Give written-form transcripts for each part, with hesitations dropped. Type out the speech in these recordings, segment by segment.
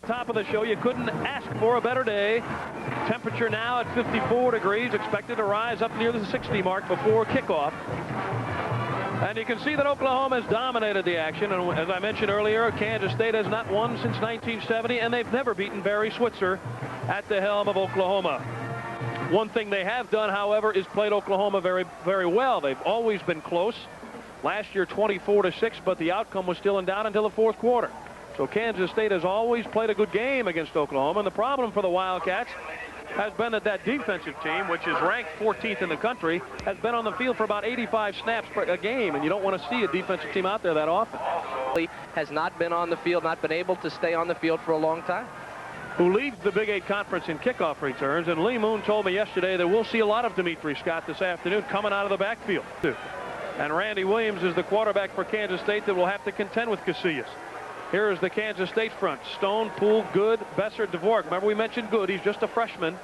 top of the show. You couldn't ask for a better day. Temperature now at 54 degrees, expected to rise up near the 60 mark before kickoff. And you can see that Oklahoma has dominated the action. And as I mentioned earlier, Kansas State has not won since 1970, and they've never beaten Barry Switzer at the helm of Oklahoma. One thing they have done, however, is played Oklahoma very, very well. They've always been close. Last year, 24-6, but the outcome was still in doubt until the fourth quarter. So Kansas State has always played a good game against Oklahoma. And the problem for the Wildcats has been that that defensive team, which is ranked 14th in the country, has been on the field for about 85 snaps per game, and you don't want to see a defensive team out there that often. Has not been on the field, not been able to stay on the field for a long time. Who leads the Big 8 Conference in kickoff returns, and Lee Moon told me yesterday that we'll see a lot of Dimitri Scott this afternoon coming out of the backfield. And Randy Williams is the quarterback for Kansas State that will have to contend with Casillas. Here is the Kansas State front. Stone, Poole, Good, Besser, Dvorak. Remember we mentioned Good. He's just a freshman.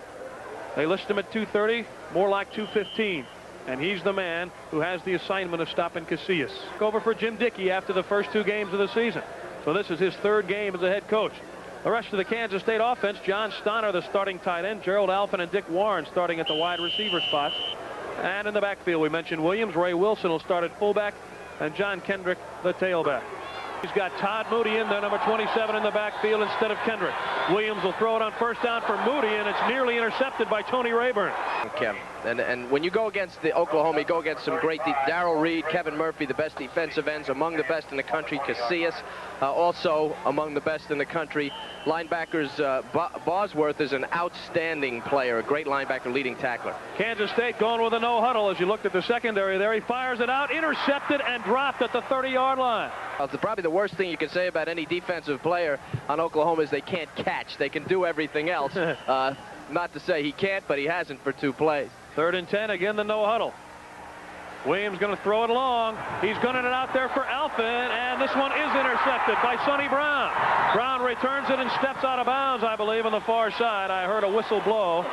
They list him at 230, more like 215. And he's the man who has the assignment of stopping Casillas. Over for Jim Dickey after the first 2 games of the season. So this is his 3rd game as a head coach. The rest of the Kansas State offense, John Stonner, the starting tight end, Gerald Alfin and Dick Warren starting at the wide receiver spots. And in the backfield, we mentioned Williams. Ray Wilson will start at fullback, and John Kendrick, the tailback. He's got Todd Moody in there, number 27 in the backfield instead of Kendrick. Williams will throw it on first down for Moody, and it's nearly intercepted by Tony Rayburn. Kevin, and when you go against the Oklahoma, you go against some great Darrell Reed, Kevin Murphy, the best defensive ends, among the best in the country. Casillas, also among the best in the country. Linebackers, Bosworth is an outstanding player, a great linebacker, leading tackler. Kansas State going with a no huddle. As you looked at the secondary there, he fires it out, intercepted, and dropped at the 30-yard line. Well, probably the worst thing you can say about any defensive player on Oklahoma is they can't catch. They can do everything else. Not to say he can't, but he hasn't for 2 plays. 3rd and 10, again the no huddle. Williams going to throw it long. He's gunning it out there for Alfin, and this one is intercepted by Sonny Brown. Brown returns it and steps out of bounds, I believe, on the far side. I heard a whistle blow.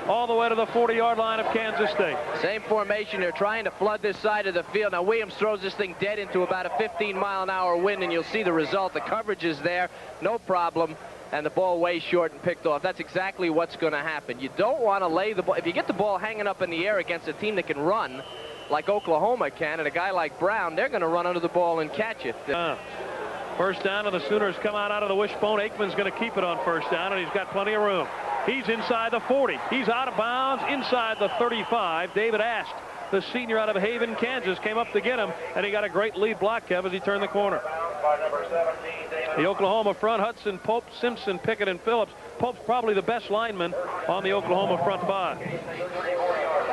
All the way to the 40-yard line of Kansas State. Same formation. They're trying to flood this side of the field. Now Williams throws this thing dead into about a 15-mile-an-hour wind, and you'll see the result. The coverage is there, no problem, and the ball way short and picked off. That's exactly what's going to happen. You don't want to lay the ball. If you get the ball hanging up in the air against a team that can run, like Oklahoma can, and a guy like Brown, they're going to run under the ball and catch it. First down, and the Sooners come out of the wishbone. Aikman's going to keep it on first down, and he's got plenty of room. He's inside the 40. He's out of bounds inside the 35. David Ast, the senior out of Haven, Kansas, came up to get him, and he got a great lead block, Kev, as he turned the corner. The Oklahoma front, Hudson, Pope, Simpson, Pickett, and Phillips. Pope's probably the best lineman on the Oklahoma front 5.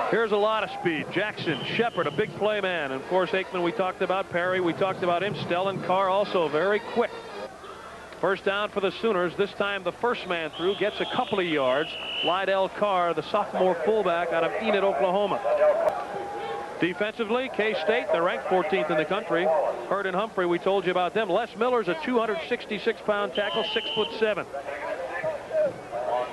Here's a lot of speed. Jackson, Shepard, a big play man. And of course, Aikman, we talked about. Perry, we talked about him. Stellan Carr, also very quick. First down for the Sooners. This time the first man through gets a couple of yards. Lydell Carr, the sophomore fullback out of Enid, Oklahoma. Defensively, K-State, they're ranked 14th in the country. Hurd and Humphrey, we told you about them. Les Miller's a 266-pound tackle, 6'7".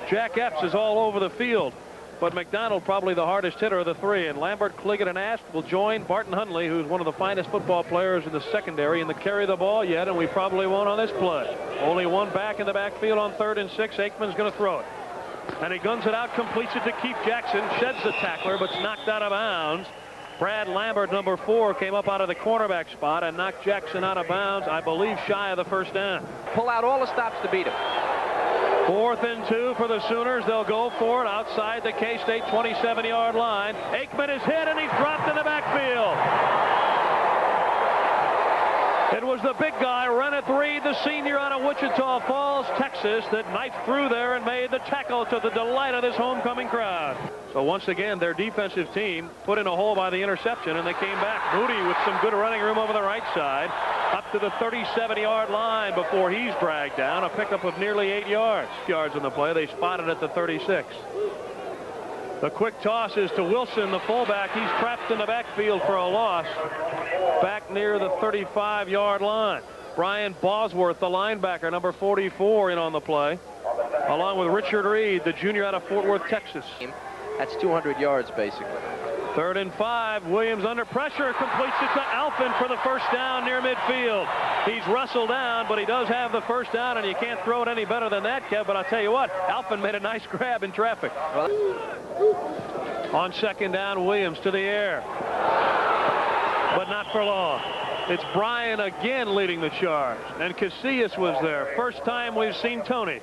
Jack Epps is all over the field, but McDonald probably the hardest hitter of the 3. And Lambert, Cliggett, and Ast will join Barton Hundley, who's one of the finest football players in the secondary, and to carry the ball yet, and we probably won't on this play. Only one back in the backfield on 3rd and 6. Aikman's going to throw it. And he guns it out, completes it to Keith Jackson, sheds the tackler, but's knocked out of bounds. Brad Lambert, number 4, came up out of the cornerback spot and knocked Jackson out of bounds, I believe, shy of the first down. Pull out all the stops to beat him. 4th and 2 for the Sooners. They'll go for it outside the K-State 27-yard line. Aikman is hit, and he's dropped in the backfield. It was the big guy, Renneth Reed, the senior out of Wichita Falls, Texas, that knifed through there and made the tackle to the delight of this homecoming crowd. So once again, their defensive team put in a hole by the interception, and they came back. Moody with some good running room over the right side, up to the 37-yard line before he's dragged down. A pickup of nearly 8 yards. Yards on the play. They spotted at the 36. The quick toss is to Wilson, the fullback. He's trapped in the backfield for a loss. Back near the 35-yard line. Brian Bosworth, the linebacker, number 44, in on the play, along with Richard Reed, the junior out of Fort Worth, Texas. That's 200 yards, basically. 3rd and 5. Williams under pressure, completes it to Alfin for the first down near midfield. He's wrestled down, but he does have the first down, and you can't throw it any better than that, Kev. But I'll tell you what, Alfin made a nice grab in traffic. On second down, Williams to the air. But not for long. It's Bryan again leading the charge. And Casillas was there. First time we've seen Tony.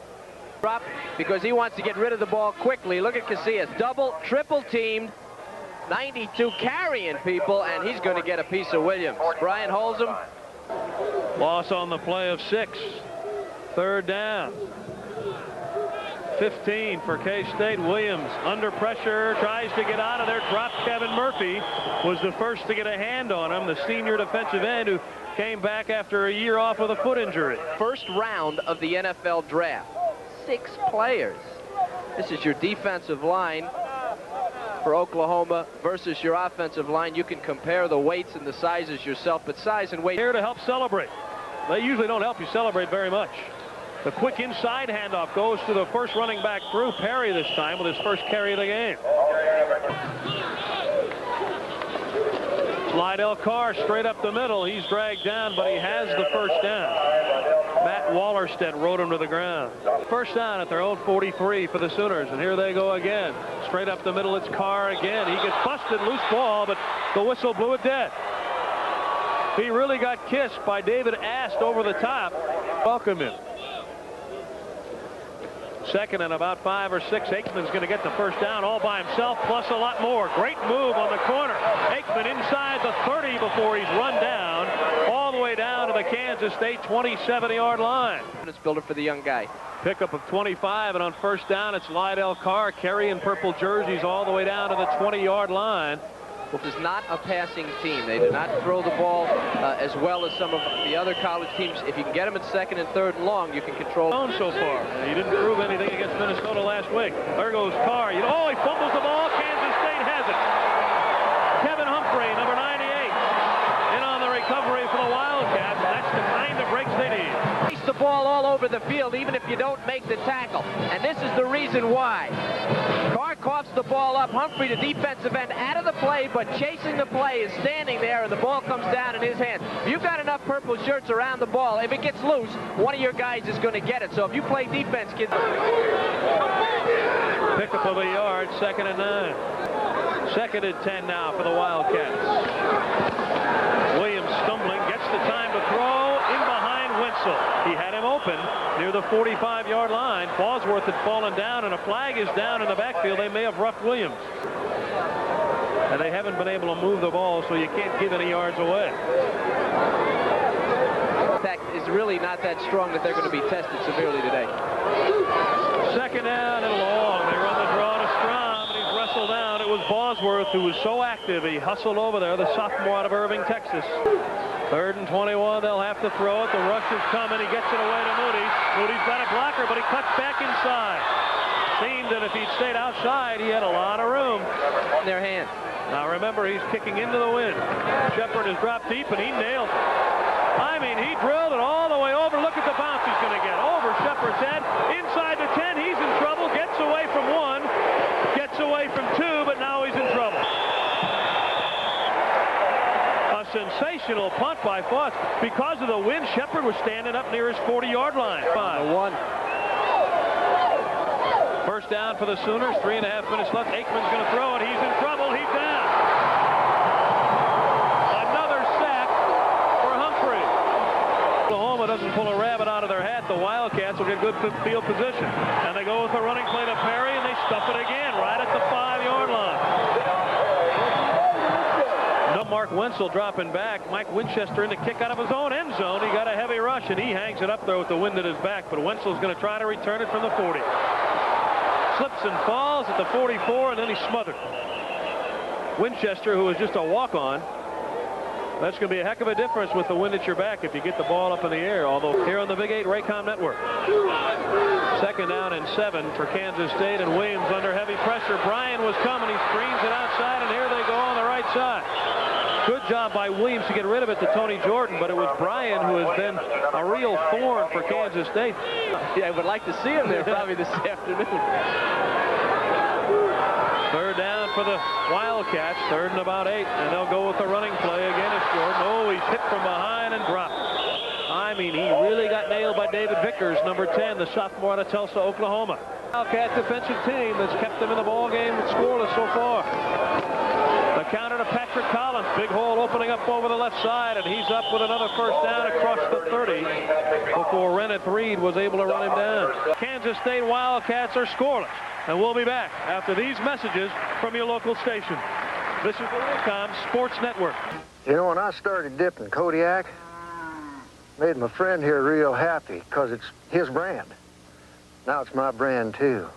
Drop because he wants to get rid of the ball quickly. Look at Casillas. Double, triple teamed. 92 carrying people, and he's going to get a piece of Williams. Bryan holds him. Loss on the play of 6. Third down. 15 for K-State. Williams under pressure, tries to get out of there. Dropped. Kevin Murphy was the first to get a hand on him, the senior defensive end who came back after a year off with a foot injury. First round of the NFL draft. 6 players. This is your defensive line for Oklahoma versus your offensive line. You can compare the weights and the sizes yourself, but size and weight. Here to help celebrate. They usually don't help you celebrate very much. The quick inside handoff goes to the first running back through. Perry this time with his first carry of the game. Lydell Carr straight up the middle. He's dragged down, but he has the first down. Matt Wallerstedt rode him to the ground. First down at their own 43 for the Sooners, and here they go again. Straight up the middle, it's Carr again. He gets busted, loose ball, but the whistle blew it dead. He really got kissed by David Ast over the top. Welcome him. Second and about 5 or 6. Aikman's going to get the first down all by himself, plus a lot more. Great move on the corner. Aikman inside the 30 before he's run down, all the way down to the Kansas State 27-yard line. It's builder for the young guy. Pickup of 25, and on first down, it's Lydell Carr carrying purple jerseys all the way down to the 20-yard line. This is not a passing team. They do not throw the ball as well as some of the other college teams. If you can get them at second and third and long, you can control. So far, he didn't prove anything against Minnesota last week. There goes Carr. Oh, he fumbles the ball. Kansas State has it. Kevin Humphrey, number 98, in on the recovery for the Wildcats. That's the kind of breaks they need. Chase the ball all over the field, even if you don't make the tackle. And this is the reason why. Carr coughs the ball up. Humphrey, the defensive end, out of the play, but chasing the play, is standing there, and the ball comes down in his hands. If you've got enough purple shirts around the ball, if it gets loose, one of your guys is going to get it. So if you play defense, kids. Pickup of a yard, second and 9. Second and 10 now for the Wildcats. Williams stumbling, gets the time to throw in behind Wenzel. He had him open near the 45-yard line. Bosworth had fallen down, and a flag is down in the backfield. They may have roughed Williams. And they haven't been able to move the ball, so you can't give any yards away. That is really not that strong that they're going to be tested severely today. Second down and long. They run the draw to Strom, and he's wrestled down. It was Bosworth who was so active. He hustled over there, the sophomore out of Irving, Texas. Third and 21. They'll have to throw it. The rush is coming. He gets it away to Moody. Moody's got a blocker, but he cuts back inside. Seemed that if he'd stayed outside, he had a lot of room In their hand. Now remember, he's kicking into the wind. Shepard has dropped deep, and he nailed it. I mean, he drilled it all the way over. Look at the bounce he's going to get. Over Shepard's head. Inside the 10. He's in trouble. Gets away from 1. Gets away from 2, but now he's in trouble. A sensational punt by Foss. Because of the wind, Shepard was standing up near his 40-yard line. 1. First down for the Sooners. 3.5 minutes left. Aikman's going to throw it. He's in trouble. He's down. Another sack for Humphrey. Oklahoma doesn't pull a rabbit out of their hat. The Wildcats will get good field position. And they go with a running play to Perry, and they stuff it again right at the 5-yard line. No, Mark Wenzel dropping back. Mike Winchester in the kick out of his own end zone. He got a heavy rush, and he hangs it up there with the wind at his back. But Wenzel's going to try to return it from the 40. Slips and falls at the 44, and then he's smothered. Winchester, who is just a walk-on, that's going to be a heck of a difference with the wind at your back if you get the ball up in the air. Although here on the Big 8 Raycom Network. Second down and 7 for Kansas State, and Williams under heavy pressure. Bryan was coming. He screens it outside, and here they go on the right side. Good job by Williams to get rid of it to Tony Jordan, but it was Bryan who has been a real thorn for Kansas State. Yeah, I would like to see him there probably this afternoon. Third down for the Wildcats, third and about 8, and they'll go with the running play again. It's Jordan. Oh, he's hit from behind and dropped. timing. He really got nailed by David Vickers, number 10, the sophomore out of Tulsa, Oklahoma. Wildcat defensive team that's kept them in the ball game scoreless so far. The counter to Patrick Collins. Big hole opening up over the left side, and he's up with another first down across the 30 before Renneth Reed was able to run him down. Kansas State Wildcats are scoreless, and we'll be back after these messages from your local station. This is the Wilcom Sports Network. You know, when I started dipping Kodiak, made my friend here real happy because it's his brand. Now it's my brand, too.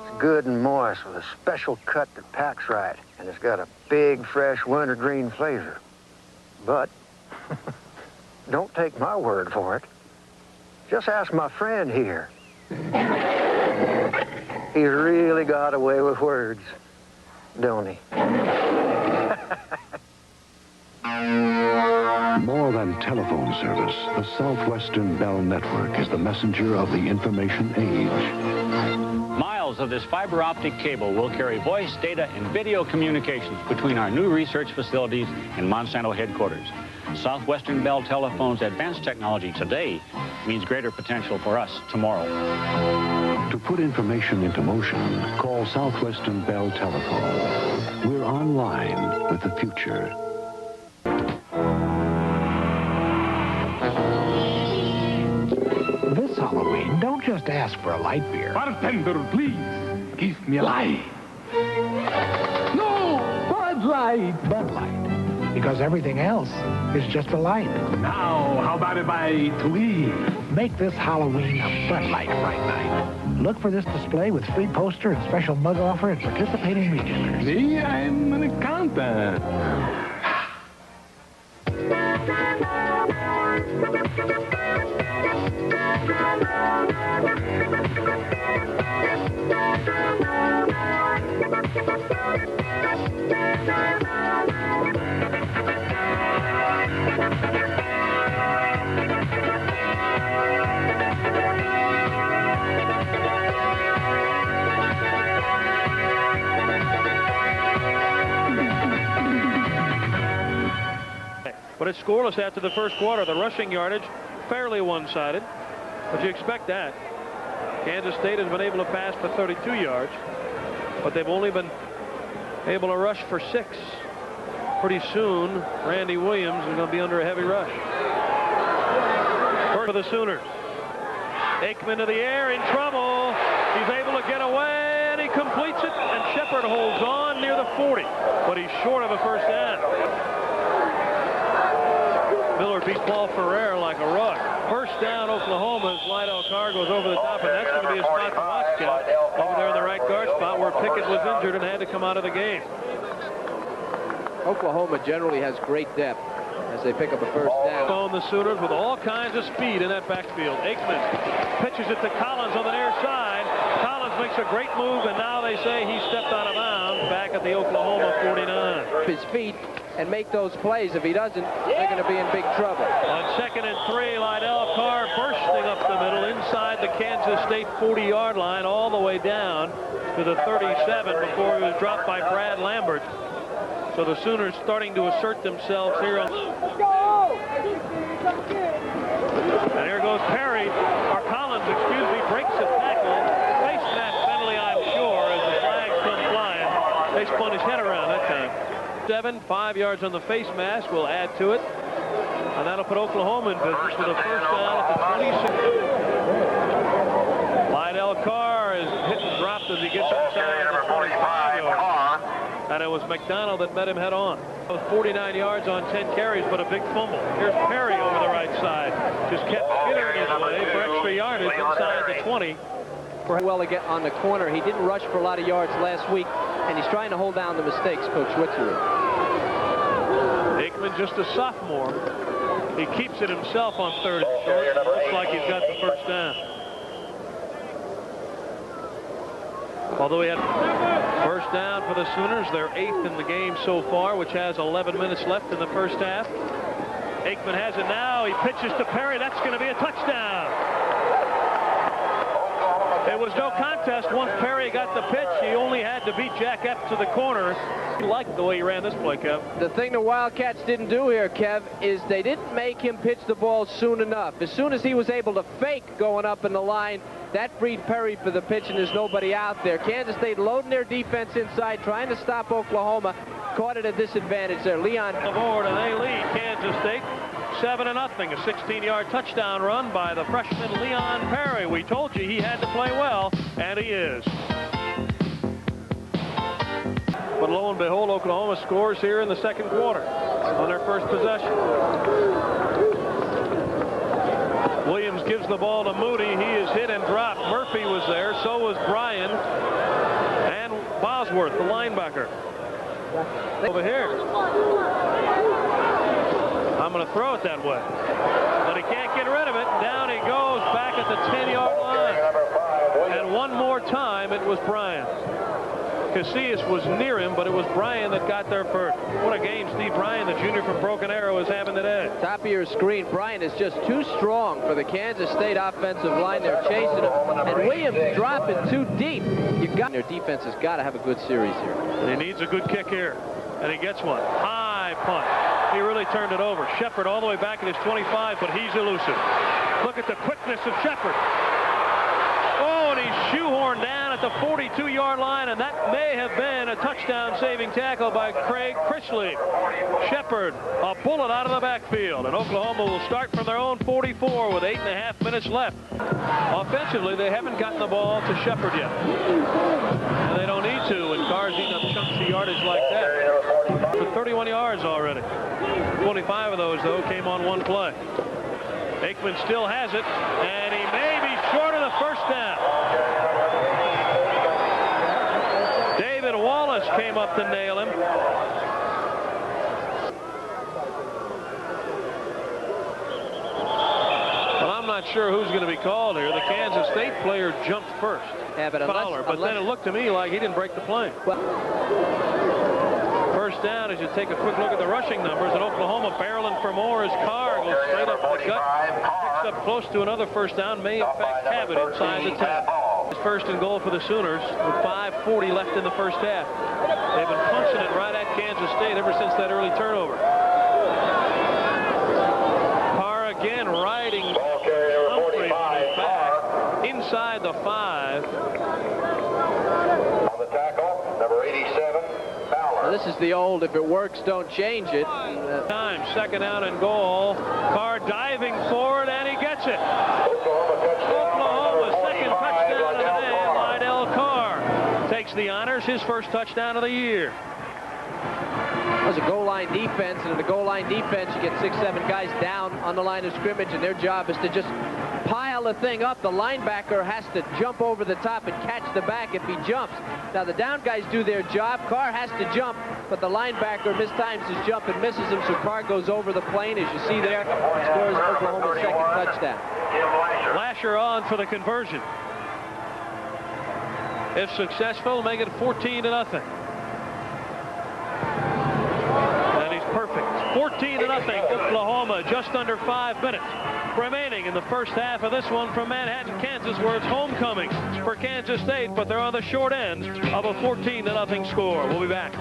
It's good and moist with a special cut that packs right, and it's got a big, fresh wintergreen flavor. But don't take my word for it. Just ask my friend here. He's really got away with words, don't he? More than telephone service, the Southwestern Bell Network is the messenger of the information age. Miles of this fiber optic cable will carry voice, data, and video communications between our new research facilities and Monsanto headquarters. Southwestern Bell Telephone's advanced technology today means greater potential for us tomorrow. To put information into motion, call Southwestern Bell Telephone. We're online with the future. This Halloween, don't just ask for a light beer. Bartender, please, give me a light. No, Bud Light. Bud Light. Because everything else is just a light. Now, how about a bite to eat? Make this Halloween a Bud Light Fright Night. Look for this display with free poster and special mug offer at participating retailers. Me, I'm an accountant. But it's scoreless after the first quarter. The rushing yardage fairly one-sided, but you expect that. Kansas State has been able to pass for 32 yards, but they've only been able to rush for 6. Pretty soon, Randy Williams is going to be under a heavy rush. For the Sooners. Aikman to the air, in trouble. He's able to get away, and he completes it, and Shepard holds on near the 40, but he's short of a first down. Miller beat Paul Ferrer like a rug. First down, Oklahoma, as Lydell Carr goes over the top, and that's going to be a spot for Watchcat over there in the right guard spot where Pickett was injured and had to come out of the game. Oklahoma generally has great depth as they pick up a first down. On the Sooners with all kinds of speed in that backfield. Aikman pitches it to Collins on the near side. Collins makes a great move, and now they say he stepped out of bounds back at the Oklahoma 49. His feet and make those plays. If he doesn't, they're going to be in big trouble. On 2nd and 3, Lydell Carr bursting up the middle inside the Kansas State 40-yard line all the way down to the 37 before he was dropped by Brad Lambert. So the Sooners starting to assert themselves here. And here goes Perry, or Collins, excuse me, breaks a tackle. Face mask penalty, I'm sure, as the flags come flying. They spun his head around that time. 5 yards on the face mask will add to it. And that'll put Oklahoma in business with a first down at the 26. Lydell Carr is hit and dropped as he gets inside the 25-yard. And it was McDonald that met him head on. 49 yards on 10 carries, but a big fumble. Here's Perry over the right side. Just kept skittering his way for extra yardage inside the 20. Well to get on the corner. He didn't rush for a lot of yards last week, and he's trying to hold down the mistakes, Coach Witzery. Aikman, just a sophomore. He keeps it himself on 3rd and short. Looks like he's got the first down. Although he had first down for the Sooners, they're 8th in the game so far, which has 11 minutes left in the first half. Aikman has it now. He pitches to Perry. That's going to be a touchdown. It was was no contest. Once Perry got the pitch, he only had to beat Jack Epps to the corner. He liked the way he ran this play, Kev. The thing the Wildcats didn't do here, Kev, is they didn't make him pitch the ball soon enough. As soon as he was able to fake going up in the line, that freed Perry for the pitch, and there's nobody out there. Kansas State loading their defense inside, trying to stop Oklahoma. Caught at a disadvantage there. Leon aboard, and they lead Kansas State 7-0. A 16-yard touchdown run by the freshman Leon Perry. We told you he had to play well, and he is. But lo and behold, Oklahoma scores here in the second quarter on their first possession. Williams gives the ball to Moody. He is hit and dropped. Murphy was there. So was Bryan. And Bosworth, the linebacker. Over here. I'm going to throw it that way. But he can't get rid of it. Down he goes back at the 10-yard line. And one more time, it was Bryan. Casillas was near him, but it was Bryan that got there first. What a game Steve Bryan, the junior from Broken Arrow, is having today. Top of your screen, Bryan is just too strong for the Kansas State offensive line. They're chasing him. And Williams dropping too deep. Their defense has got to have a good series here. And he needs a good kick here. And he gets one. High punt. He really turned it over. Shepard all the way back at his 25, but he's elusive. Look at the quickness of Shepard. Oh, and he's shoehorned down at the 42-yard line, and that may have been a touchdown-saving tackle by Craig Crishley. Shepard, a bullet out of the backfield, and Oklahoma will start from their own 44 with 8.5 minutes left. Offensively, they haven't gotten the ball to Shepard yet. And they don't need to when Carr's eating up chunks of yardage like that. For 31 yards already. 25 of those, though, came on one play. Aikman still has it, and he may be short of the first down. David Wallace came up to nail him. Well, I'm not sure who's going to be called here. The Kansas State player jumped first. Yeah, but then it looked to me like he didn't break the plane. First down as you take a quick look at the rushing numbers, and Oklahoma barreling for more as Carr goes straight up the gut, picks up close to another first down, may in fact have it inside the 10. It's first and goal for the Sooners with 5:40 left in the first half. They've been punching it right at Kansas State ever since that early turnover. Carr again riding Humphrey back inside the 5. On the tackle, number 87. Now, this is the old, if it works, don't change it. Time, second down and goal. Carr diving forward, and he gets it. Oklahoma's second touchdown of the day. Lydell Carr takes the honors, his first touchdown of the year. It was a goal line defense, and in the goal line defense, you get 6-7 guys down on the line of scrimmage, and their job is to just pile the thing up. The linebacker has to jump over the top and catch the back if he jumps. Now, the down guys do their job. Carr has to jump, but the linebacker mistimes his jump and misses him, so Carr goes over the plane, as you see there, scores Oklahoma's second touchdown. Lasher on for the conversion. If successful, make it 14-0. And he's perfect. 14-0, Oklahoma, just under 5 minutes remaining in the first half of this one from Manhattan, Kansas, where it's homecoming for Kansas State, but they're on the short end of a 14-0 score. We'll be back. I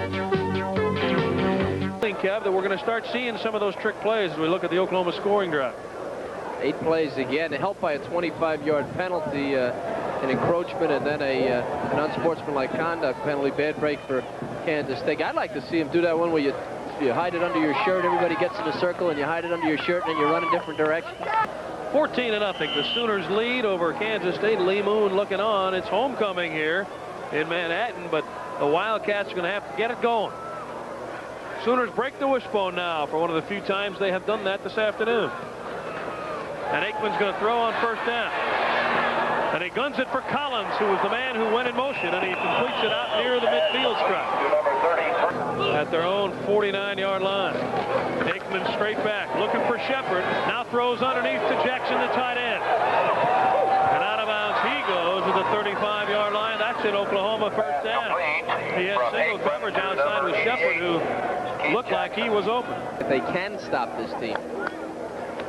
think, Kev, that we're going to start seeing some of those trick plays as we look at the Oklahoma scoring drive. 8 plays again, helped by a 25-yard penalty, an encroachment, and then an unsportsmanlike conduct penalty, bad break for Kansas State. I'd like to see him do that one where you hide it under your shirt, everybody gets in a circle, and you hide it under your shirt, and then you run in different directions. 14-0. The Sooners lead over Kansas State. Lee Moon looking on. It's homecoming here in Manhattan, but the Wildcats are going to have to get it going. Sooners break the wishbone now for one of the few times they have done that this afternoon. And Aikman's going to throw on first down. And he guns it for Collins, who was the man who went in motion, and he completes it out near the midfield stripe. At their own 49-yard line. Aikman straight back, looking for Shepard. Now throws underneath to Jackson, the tight end. And out of bounds he goes with the 35-yard line. That's it, Oklahoma first down. He had single coverage outside with Shepard, who looked like he was open. If they can stop this team.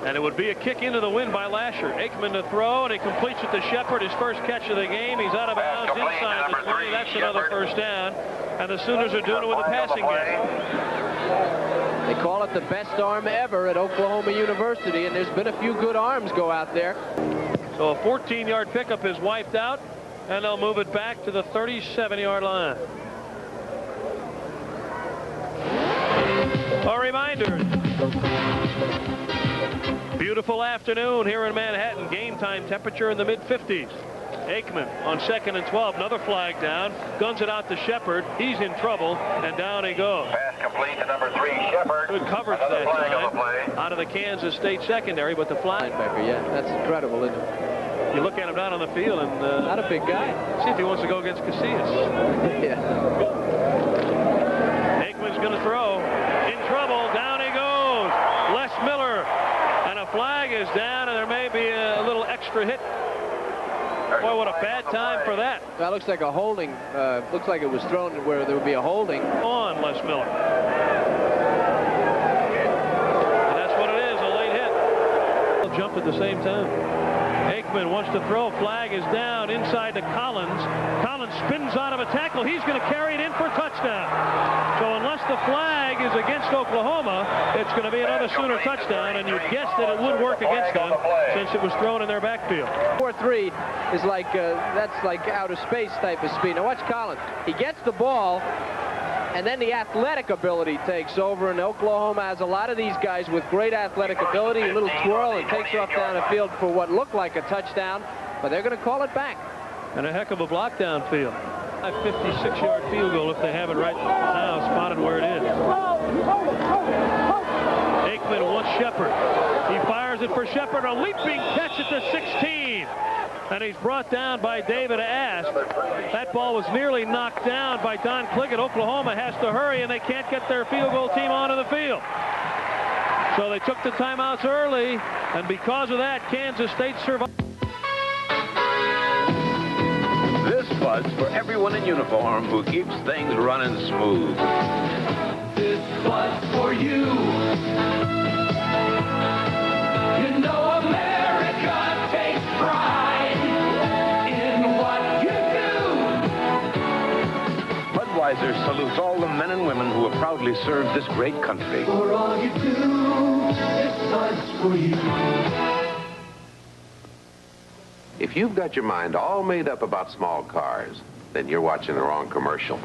And it would be a kick into the wind by Lasher. Aikman to throw, and he completes it to Shepard, his first catch of the game. He's out of bounds inside the 20. That's another first down. And the Sooners are doing it with a passing game. They call it the best arm ever at Oklahoma University, and there's been a few good arms go out there. So a 14-yard pickup is wiped out, and they'll move it back to the 37-yard line. A reminder. Beautiful afternoon here in Manhattan. Game time temperature in the mid-50s. Aikman on 2nd and 12. Another flag down. Guns it out to Shepard. He's in trouble, and down he goes. Pass complete to number 3, Shepard. Good coverage that time out of the Kansas State secondary, but the flag. Linebacker, yeah, that's incredible, isn't it? You look at him down on the field, and not a big guy. See if he wants to go against Casillas. Yeah. Aikman's going to throw. In trouble. Down he goes. Les Miller. And a flag is down, and there may be a little extra hit. Boy, what a bad time for that. That looks like a holding. Looks like it was thrown where there would be a holding. On Les Miller. And that's what it is, a late hit. They'll jump at the same time. Aikman wants to throw. Flag is down inside to Collins. Collins spins out of a tackle. He's going to carry it in for a touchdown. So unless the flag is against Oklahoma, it's going to be another Sooner touchdown, and you'd guess that it would work against them since it was thrown in their backfield. 4-3 is like, that's like outer space type of speed. Now watch Collins. He gets the ball, and then the athletic ability takes over, and Oklahoma has a lot of these guys with great athletic ability, a little twirl, and takes off down the field for what looked like a touchdown, but they're going to call it back. And a heck of a block downfield. A 56-yard field goal if they have it right now spotted where it is. Aikman wants Shepard. He fires it for Shepard. A leaping catch at the 16. And he's brought down by David Asp. That ball was nearly knocked down by Don Cliggott. Oklahoma has to hurry, and they can't get their field goal team onto the field. So they took the timeouts early, and because of that, Kansas State survived. This was for everyone in uniform who keeps things running smooth. This was for you. You know America takes pride in what you do. Budweiser salutes all the men and women who have proudly served this great country. For all you do, this was for you. If you've got your mind all made up about small cars, then you're watching the wrong commercial.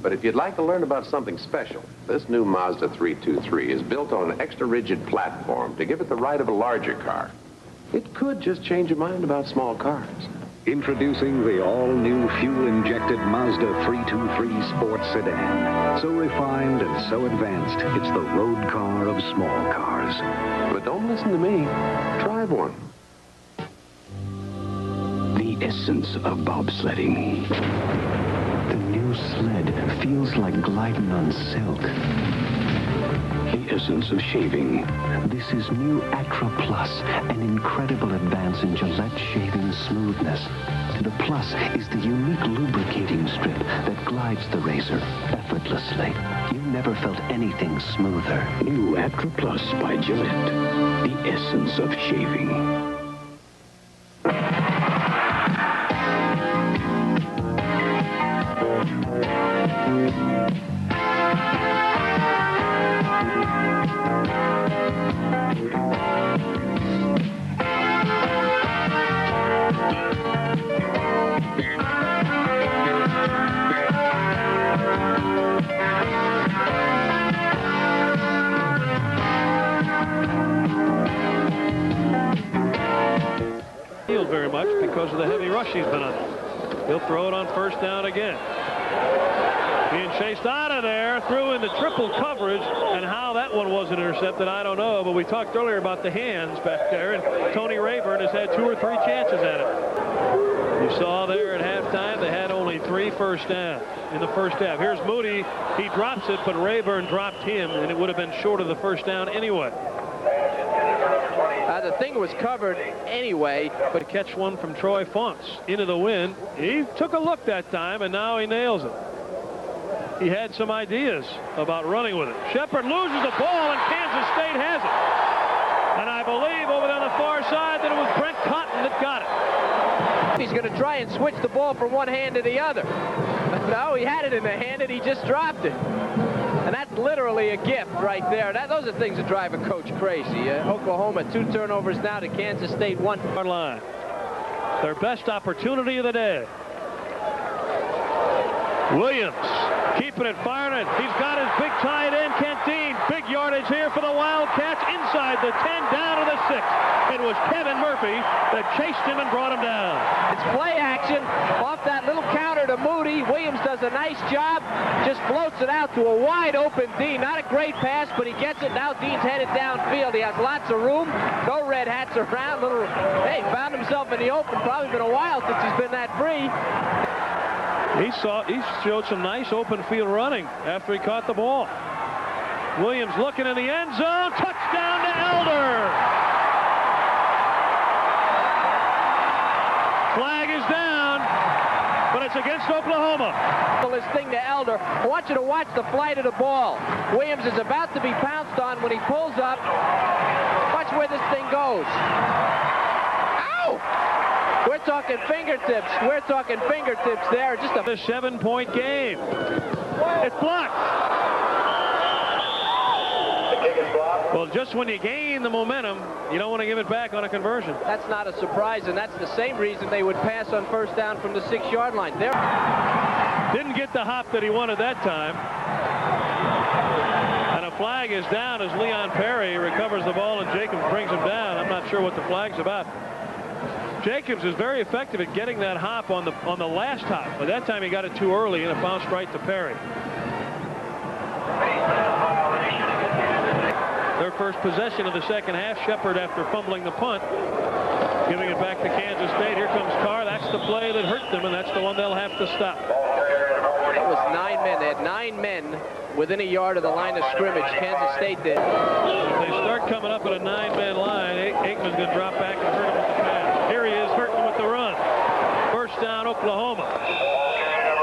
But if you'd like to learn about something special, this new Mazda 323 is built on an extra rigid platform to give it the ride of a larger car. It could just change your mind about small cars. Introducing the all-new fuel-injected Mazda 323 sports sedan. So refined and so advanced, it's the road car of small cars. But don't listen to me. Drive one. The essence of bobsledding. The new sled feels like gliding on silk. The essence of shaving. This is new Actra Plus, an incredible advance in Gillette shaving smoothness. The Plus is the unique lubricating strip that glides the razor effortlessly. You never felt anything smoother. New Actra Plus by Gillette. The essence of shaving. Very much because of the heavy rush he's been under. He'll throw it on first down again. Being chased out of there, threw into triple coverage, and how that one wasn't intercepted, I don't know, but we talked earlier about the hands back there, and Tony Rayburn has had 2 or 3 chances at it. You saw there at halftime they had only 3 first downs in the first half. Here's Moody. He drops it, but Rayburn dropped him, and it would have been short of the first down anyway. The thing was covered anyway, but catch one from Troy Funks into the wind. He took a look that time, and now he nails it. He had some ideas about running with it. Shepard loses the ball, and Kansas State has it. And I believe over there on the far side that it was Brent Cotton that got it. He's going to try and switch the ball from one hand to the other. No, he had it in the hand and he just dropped it. And that's literally a gift right there. Those are things that drive a coach crazy. Oklahoma 2 turnovers now to Kansas State 1. Line. Their best opportunity of the day. Williams keeping it, firing it. He's got his big tight end, Kentine. Big yardage here for the Wildcats. Inside the 10, down to the 6. It was Kevin Murphy that chased him and brought him down. It's play action off that little counter to Moody. Williams does a nice job. Just floats it out to a wide open Dean. Not a great pass, but he gets it. Now Dean's headed downfield. He has lots of room. No red hats around. Hey, found himself in the open. Probably been a while since he's been that free. He showed some nice open field running after he caught the ball. Williams looking in the end zone. Touchdown to Elder. Flag is down, but it's against Oklahoma. This thing to Elder. I want you to watch the flight of the ball. Williams is about to be pounced on when he pulls up. Watch where this thing goes. Ow! We're talking fingertips. We're talking fingertips there. Just a 7-point game. It's blocked. Well, just when you gain the momentum, you don't want to give it back on a conversion. That's not a surprise, and that's the same reason they would pass on first down from the 6-yard line. Didn't get the hop that he wanted that time. And a flag is down as Leon Perry recovers the ball and Jacobs brings him down. I'm not sure what the flag's about. Jacobs is very effective at getting that hop on the last hop, but that time he got it too early and it bounced right to Perry. Their first possession of the second half. Shepard, after fumbling the punt, giving it back to Kansas State. Here comes Carr. That's the play that hurt them, and that's the one they'll have to stop. It was 9 men. They had 9 men within a yard of the line of scrimmage. Kansas State did. If they start coming up at a 9-man line, Aikman's going to drop back and hurt him with the pass. Here he is, hurting with the run. First down, Oklahoma.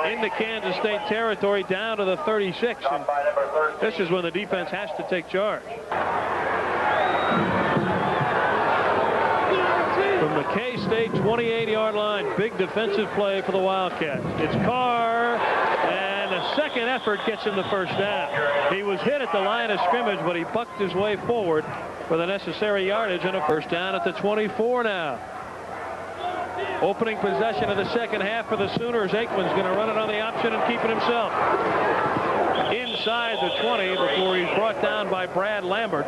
Into Kansas State territory, down to the 36. And this is when the defense has to take charge. From the K-State 28-yard line, big defensive play for the Wildcats. It's Carr, and a second effort gets him the first down. He was hit at the line of scrimmage, but he bucked his way forward for the necessary yardage, and a first down at the 24 now. Opening possession of the second half for the Sooners. Aikman's going to run it on the option and keep it himself. Inside the 20 before he's brought down by Brad Lambert.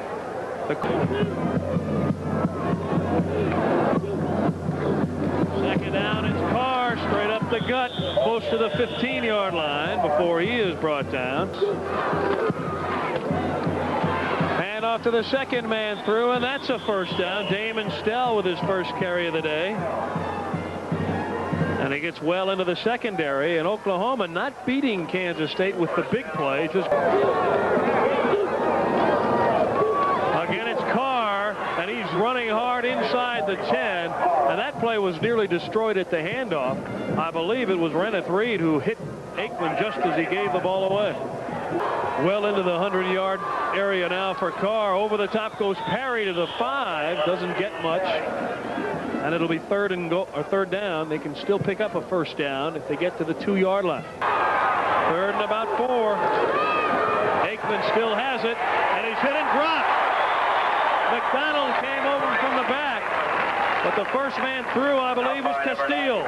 Second down, it's Carr straight up the gut, close to the 15-yard line before he is brought down. Hand off to the second man through, and that's a first down. Damon Stell with his first carry of the day. And he gets well into the secondary, and Oklahoma not beating Kansas State with the big play. Just again, it's Carr, and he's running hard inside the 10, and that play was nearly destroyed at the handoff. I believe it was Reneth Reed who hit Aikman just as he gave the ball away. Well into the 100-yard area now for Carr. Over the top goes Perry to the 5. Doesn't get much. And it'll be third down. They can still pick up a first down if they get to the 2-yard line. Third and about 4. Aikman still has it, and he's hit and dropped. McDonald came over from the back, but the first man through, I believe, was Castile.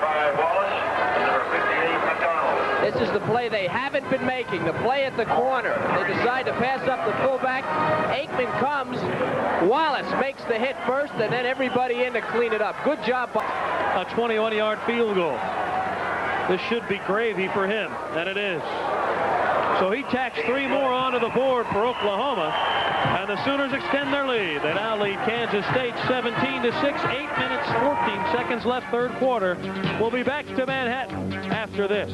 This is the play they haven't been making, the play at the corner. They decide to pass up the fullback. Aikman comes. Wallace makes the hit first, and then everybody in to clean it up. Good job. A 21-yard field goal. This should be gravy for him, and it is. So he tacks 3 more onto the board for Oklahoma, and the Sooners extend their lead. They now lead Kansas State 17-6. 8 minutes, 14 seconds left, third quarter. We'll be back to Manhattan after this.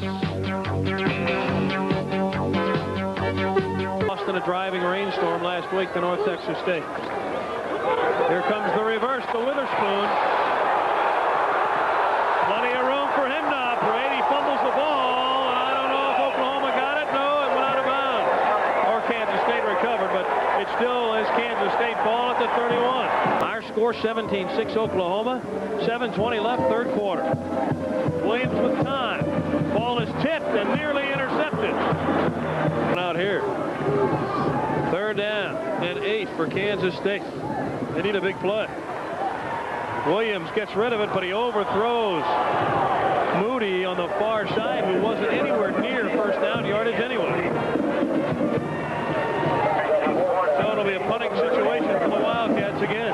Lost in a driving rainstorm last week to North Texas State. Here comes the reverse to Witherspoon. Plenty of room for him now. Brady fumbles the ball, and I don't know if Oklahoma got it. No, it went out of bounds. Or Kansas State recovered, but It still is Kansas State ball at the 31. Our score 17-6 Oklahoma. 7:20 left, third quarter. Williams with time. Ball is tipped and nearly intercepted. Out here. Third down and 8 for Kansas State. They need a big play. Williams gets rid of it, but he overthrows Moody on the far side, who wasn't anywhere near first down yardage anyway. So it'll be a punting situation for the Wildcats again.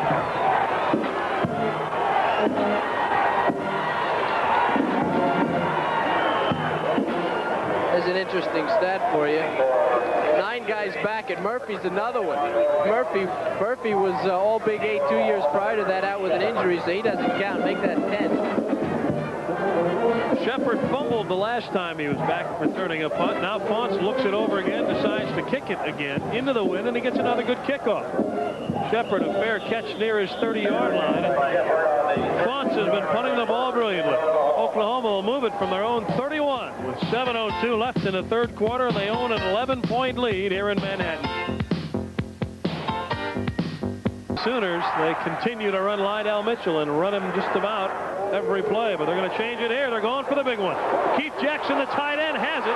There's an interesting stat for you. 9 guys back, and Murphy's another one. Murphy was all Big 8 2 years prior to that, out with an injury, so he doesn't count. Make that 10. Shepard fumbled the last time he was back returning a punt. Now Fonts looks it over again, decides to kick it again into the wind, and he gets another good kickoff. Shepard, a fair catch near his 30-yard line. Fonts has been punting the ball brilliantly. Oklahoma will move it from their own 31 with 7:02 left in the third quarter, and they own an 11-point lead here in Manhattan. Sooners, they continue to run Lydell Mitchell and run him just about every play, but they're going to change it here. They're going for the big one. Keith Jackson, the tight end, has it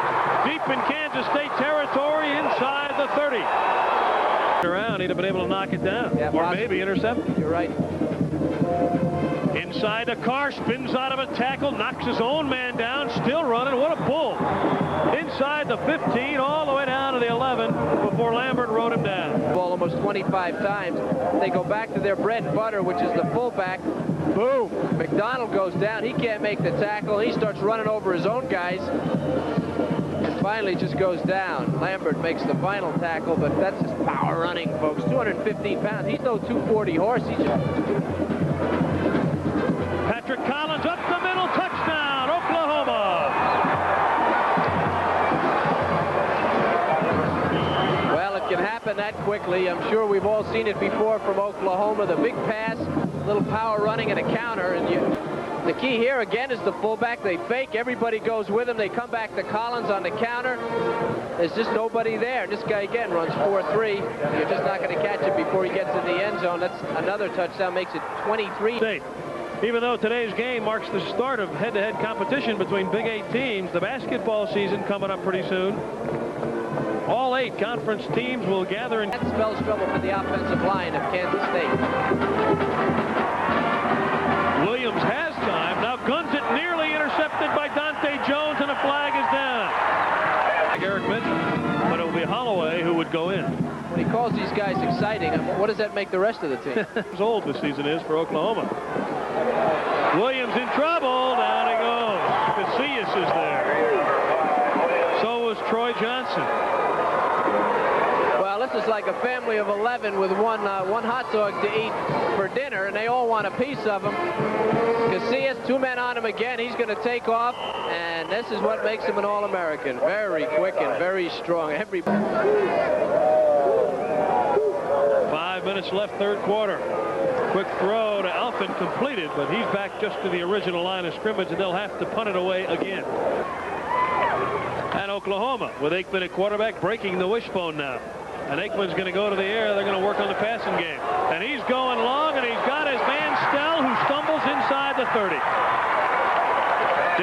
deep in Kansas State territory inside the 30. Around, he'd have been able to knock it down, yeah, or maybe intercept. You're right. Inside the car, spins out of a tackle, knocks his own man down, still running. What a bull. Inside the 15, all the way down to the 11 before Lambert rode him down. Ball almost 25 times. They go back to their bread and butter, which is the fullback. Boom. McDonald goes down. He can't make the tackle. He starts running over his own guys. And finally just goes down. Lambert makes the final tackle, but that's his power running, folks. 215 pounds. He's no 240 horse. He's just... Patrick Collins up the middle, touchdown, Oklahoma. Well, it can happen that quickly. I'm sure we've all seen it before from Oklahoma. The big pass, little power running and a counter. And the key here again is the fullback. They fake, everybody goes with him. They come back to Collins on the counter. There's just nobody there. This guy again runs 4.3. You're just not going to catch it before he gets in the end zone. That's another touchdown, makes it 23. Even though today's game marks the start of head-to-head competition between Big 8 teams, the basketball season coming up pretty soon. All 8 conference teams will gather in. That spells trouble for the offensive line of Kansas State. Williams has time. Now guns it, nearly intercepted by Dante Jones, and a flag is down. Eric mentioned, but it will be Holloway who would go in. When he calls these guys exciting, what does that make the rest of the team? As old this season is for Oklahoma. Williams in trouble. Down he goes. Casillas is there. So was Troy Johnson. Well, this is like a family of 11 with one hot dog to eat for dinner, and they all want a piece of him. Casillas, 2 men on him again. He's going to take off, and this is what makes him an All-American. Very quick and very strong. 5 minutes left, third quarter. Quick throw to Alfin, completed, but he's back just to the original line of scrimmage, and they'll have to punt it away again. And Oklahoma with Aikman at quarterback, breaking the wishbone now. And Aikman's going to go to the air. They're going to work on the passing game. And he's going long, and he's got his man Stell, who stumbles inside the 30.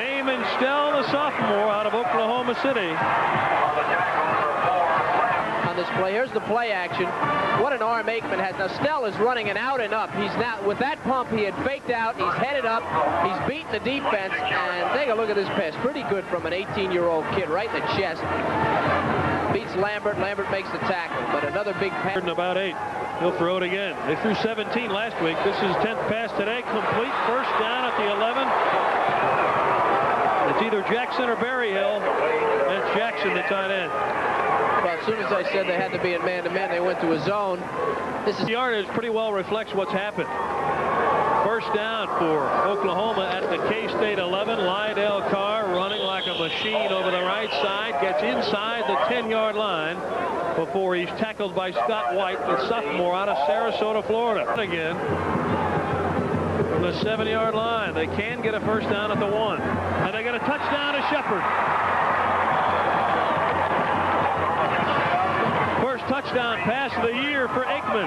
Damon Stell, the sophomore out of Oklahoma City. On this play, here's the play action. What an arm Aikman has. Now Stell is running an out and up. He's now, with that pump, he had faked out. He's headed up. He's beaten the defense. And take a look at this pass. Pretty good from an 18-year-old kid, right in the chest. Beats Lambert. Lambert makes the tackle, but another big pass. About 8. He'll throw it again. They threw 17 last week. This is 10th pass today. Complete, first down at the 11. It's either Jackson or Berryhill. That's Jackson, the tight end. Well, as soon as I said they had to be in man-to-man, they went to a zone. This is yardage pretty well reflects what's happened. First down for Oklahoma at the K-State 11. Lydell Carr running like a machine over the right side. Gets inside the 10-yard line before he's tackled by Scott White, the sophomore out of Sarasota, Florida. Again, from the 7-yard line. They can get a first down at the 1. And they got a touchdown to Shepard. First touchdown pass of the year for Aikman.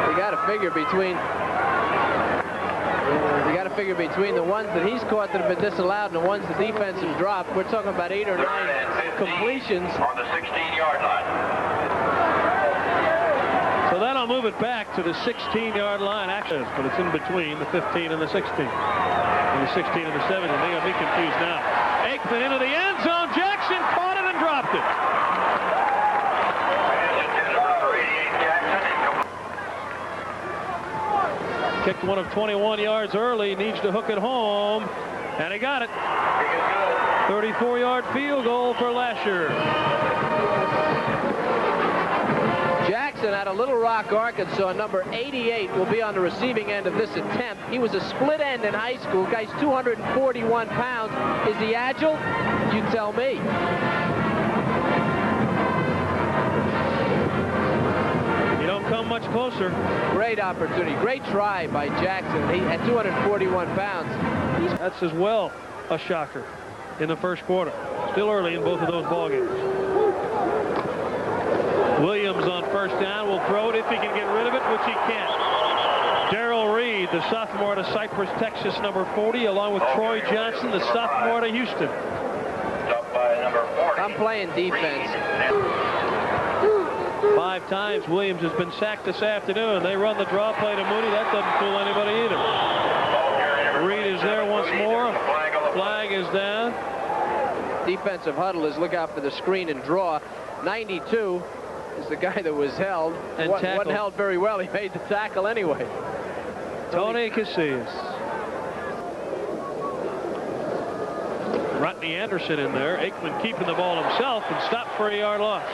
You got to figure between the ones that he's caught that have been disallowed and the ones the defense has dropped. We're talking about 8 or 9 completions on the 16-yard line. So that'll move it back to the 16-yard line. Actually, but it's in between the 15 and the 16. And the 16 and the 17. They got me confused now. Aikman into the end zone. Jackson caught it and dropped it. Kicked one of 21 yards early. Needs to hook it home. And he got it. 34-yard field goal for Lasher. Jackson out of Little Rock, Arkansas, number 88, will be on the receiving end of this attempt. He was a split end in high school. Guy's 241 pounds. Is he agile? You tell me. You don't come much closer. Great opportunity. Great try by Jackson. He at 241 pounds. That's as well a shocker in the first quarter. Still early in both of those ball games. Williams on first down will throw it if he can get rid of it, which he can't. Darrell Reed, the sophomore out of Cypress, Texas, number 40, along with Troy Johnson, the sophomore out of Houston. I'm playing defense. 5 times Williams has been sacked this afternoon. They run the draw play to Mooney. That doesn't fool anybody either. Reed is there once more. Flag is down. Defensive huddle is look out for the screen and draw. 92 is the guy that was held. And wasn't held very well. He made the tackle anyway. Tony Casillas. Rodney Anderson in there. Aikman keeping the ball himself and stopped for a yard loss.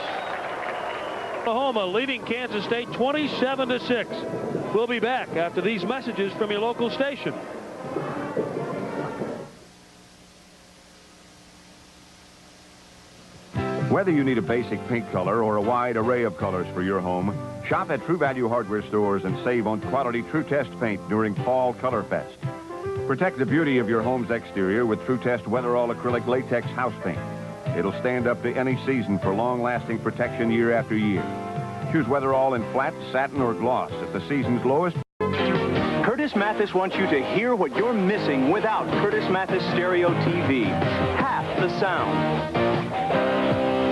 Oklahoma leading Kansas State 27-6. We'll be back after these messages from your local station. Whether you need a basic paint color or a wide array of colors for your home, shop at True Value Hardware stores and save on quality True Test paint during Fall Color Fest. Protect the beauty of your home's exterior with True Test Weatherall Acrylic Latex House Paint. It'll stand up to any season for long-lasting protection year after year. Choose Weatherall in flat, satin, or gloss at the season's lowest. Curtis Mathis wants you to hear what you're missing without Curtis Mathis Stereo TV. Half the sound.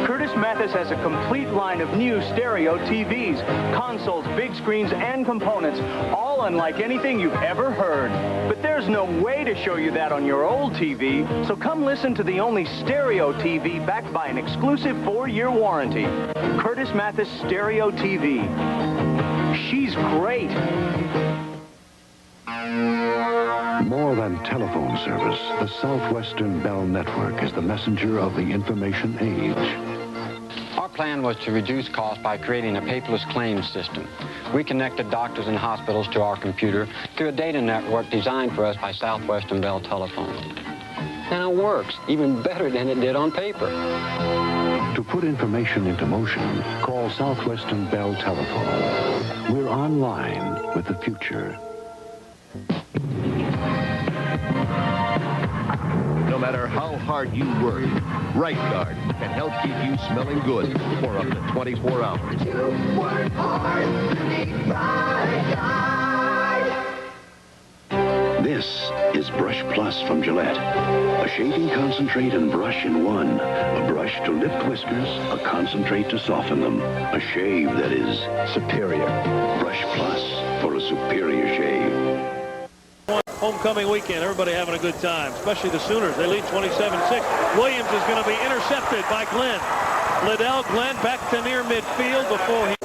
Curtis Mathis has a complete line of new stereo TVs, consoles, big screens, and components, all unlike anything you've ever heard. But there's no way to show you that on your old TV, so come listen to the only stereo TV backed by an exclusive 4-year warranty. Curtis Mathis Stereo TV. She's great. More than telephone service, the Southwestern Bell Network is the messenger of the information age. Our plan was to reduce costs by creating a paperless claims system. We connected doctors and hospitals to our computer through a data network designed for us by Southwestern Bell Telephone. And it works even better than it did on paper. To put information into motion, call Southwestern Bell Telephone. We're online with the future. No matter how hard you work, Right Guard can help keep you smelling good for up to 24 hours. You work hard, you need Right Guard. This is Brush Plus from Gillette. A shaving concentrate and brush in one. A brush to lift whiskers, a concentrate to soften them. A shave that is superior. Brush Plus for a superior shave. Homecoming weekend, everybody having a good time, especially the Sooners. They lead 27-6. Williams is going to be intercepted by Glenn. Liddell Glenn back to near midfield before he...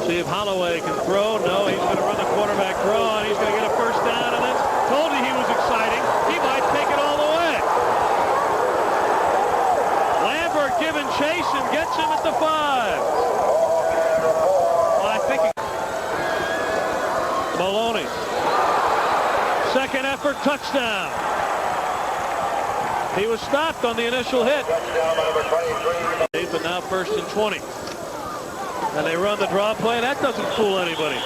See if Holloway can throw. No, he's going to run the quarterback draw, and he's going to get a first down. And this told you he was exciting. He might take it all the way. Lambert giving chase and gets him at the 5. Well, I think Maloney. Second effort, touchdown. He was stopped on the initial hit. But now first and 20. And they run the draw play. That doesn't fool anybody.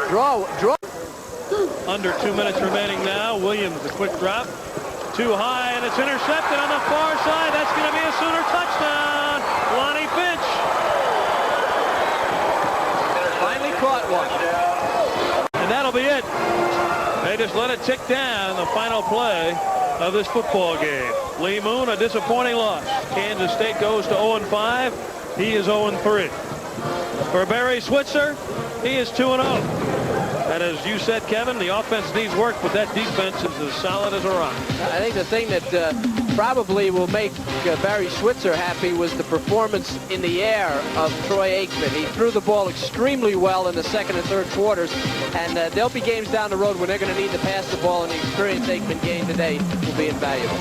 Draw. Under 2 minutes remaining now. Williams, a quick drop. Too high, and it's intercepted on the far side. That's going to be a Sooner touchdown. Lonnie Finch. Finally caught one. And that'll be it. They just let it tick down, the final play of this football game. Lee Moon, a disappointing loss. Kansas State goes to 0-5. He is 0-3. For Barry Switzer, he is 2-0. And as you said, Kevin, the offense needs work, but that defense is as solid as a rock. I think the thing that probably will make Barry Switzer happy was the performance in the air of Troy Aikman. He threw the ball extremely well in the second and third quarters, and there'll be games down the road when they're going to need to pass the ball, and the experience Aikman gained today will be invaluable.